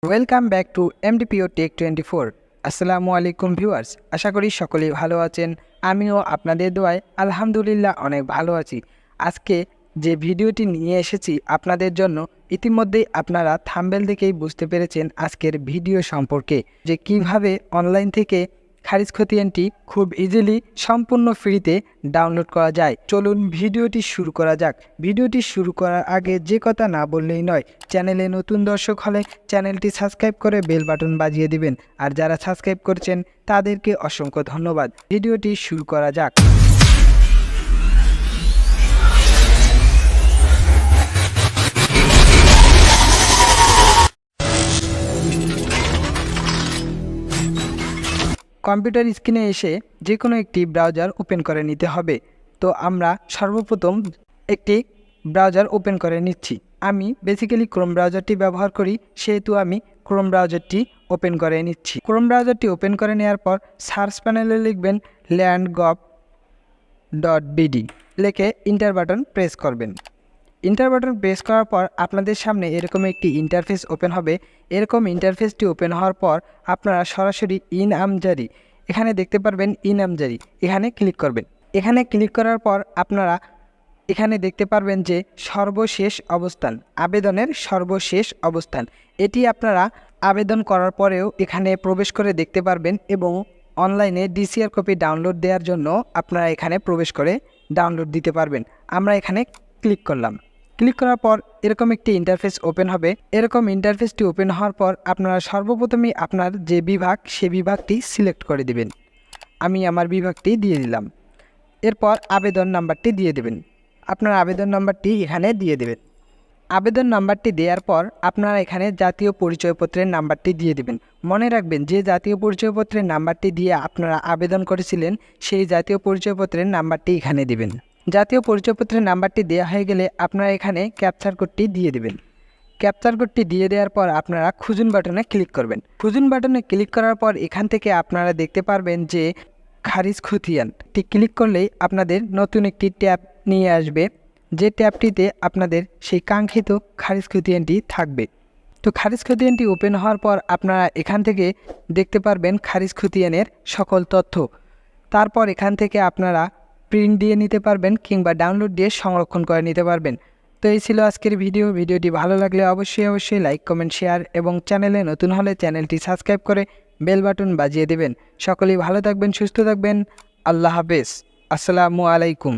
Welcome back to mdpo tech 24। আসসালামু আলাইকুম viewers, আশা করি সকলেই ভালো আছেন। আমিও আপনাদের দোয়ায় আলহামদুলিল্লাহ অনেক ভালো আছি। আজকে যে ভিডিওটি নিয়ে এসেছি আপনাদের জন্য, ইতিমধ্যেই আপনারা থাম্বনেল দেখেই বুঝতে পেরেছেন আজকের ভিডিও সম্পর্কে, যে কিভাবে অনলাইন থেকে খারিজ খতিয়ানটি খুব ইজিলি সম্পূর্ণ ফ্রিতে ডাউনলোড করা যায়। চলুন ভিডিওটি শুরু করা যাক। ভিডিওটি শুরু করার আগে যে কথা না বললেই নয়, চ্যানেলে নতুন দর্শক হলে চ্যানেলটি সাবস্ক্রাইব করে বেল বাটন বাজিয়ে দিবেন। আর যারা সাবস্ক্রাইব করেছেন তাদেরকে অসংখ্য ধন্যবাদ। ভিডিওটি শুরু করা যাক। কম্পিউটার স্ক্রিনে এসে যে কোনো একটি ব্রাউজার ওপেন করে নিতে হবে। তো আমরা সর্বপ্রথম একটি ব্রাউজার ওপেন করে নিচ্ছি। আমি বেসিক্যালি ক্রোম ব্রাউজারটি ব্যবহার করি, সেহেতু আমি ক্রোম ব্রাউজারটি ওপেন করে নিচ্ছি। ক্রোম ব্রাউজারটি ওপেন করে নেওয়ার পর সার্চ প্যানেলে লিখবেন land.gov.bd, লিখে ইন্টার বাটন প্রেস করবেন। ইন্টার বাটন প্রেস করার পর আপনাদের সামনে এরকম একটি ইন্টারফেস ওপেন হবে। এরকম ইন্টারফেসটি ওপেন হওয়ার পর আপনারা সরাসরি e-Namzari, এখানে দেখতে পারবেন e-Namzari, এখানে ক্লিক করবেন। এখানে ক্লিক করার পর আপনারা এখানে দেখতে পারবেন যে সর্বশেষ অবস্থান, আবেদনের সর্বশেষ অবস্থান, এটি আপনারা আবেদন করার পরেও এখানে প্রবেশ করে দেখতে পারবেন এবং অনলাইনে ডিসিআর কপি ডাউনলোড দেওয়ার জন্য আপনারা এখানে প্রবেশ করে ডাউনলোড দিতে পারবেন। আমরা এখানে ক্লিক করলাম। ক্লিক করার পর এরকম একটি ইন্টারফেস ওপেন হবে। এরকম ইন্টারফেসটি ওপেন হওয়ার পর আপনারা সর্বপ্রথমেই আপনার যে বিভাগ, সে বিভাগটি সিলেক্ট করে দিবেন। আমি আমার বিভাগটি দিয়ে দিলাম। এরপর আবেদন নাম্বারটি দিয়ে দেবেন। আপনার আবেদন নাম্বারটি এখানে দিয়ে দেবেন। আবেদন নাম্বারটি দেওয়ার পর আপনারা এখানে জাতীয় পরিচয়পত্রের নাম্বারটি দিয়ে দেবেন। মনে রাখবেন যে জাতীয় পরিচয়পত্রের নাম্বারটি দিয়ে আপনারা আবেদন করেছিলেন, সেই জাতীয় পরিচয়পত্রের নাম্বারটি এখানে দিবেন। জাতীয় পরিচয়পত্রের নাম্বারটি দেওয়া হয়ে গেলে আপনারা এখানে ক্যাপচার কোডটি দিয়ে দেবেন। ক্যাপচার কোডটি দিয়ে দেওয়ার পর আপনারা খুঁজুন বাটনে ক্লিক করবেন। খুঁজুন বাটনে ক্লিক করার পর এখান থেকে আপনারা দেখতে পারবেন যে খারিজ খতিয়ানটি ক্লিক করলেই আপনাদের নতুন একটি ট্যাব নিয়ে আসবে, যে ট্যাবটিতে আপনাদের সেই কাঙ্ক্ষিত খারিজ খতিয়ানটি থাকবে। তো খারিজ খতিয়ানটি ওপেন হওয়ার পর আপনারা এখান থেকে দেখতে পারবেন খারিজ খতিয়ানের সকল তথ্য। তারপর এখান থেকে আপনারা প্রিন্ট দিয়ে নিতে পারবেন কিংবা ডাউনলোড দিয়ে সংরক্ষণ করে নিতে পারবেন। তো এই ছিল আজকের ভিডিওটি ভালো লাগলে অবশ্যই লাইক, কমেন্ট, শেয়ার এবং চ্যানেলে নতুন হলে চ্যানেলটি সাবস্ক্রাইব করে বেল বাটন বাজিয়ে দেবেন। সকলেই ভালো থাকবেন, সুস্থ থাকবেন। আল্লাহ হাফেজ। আসসালামু আলাইকুম।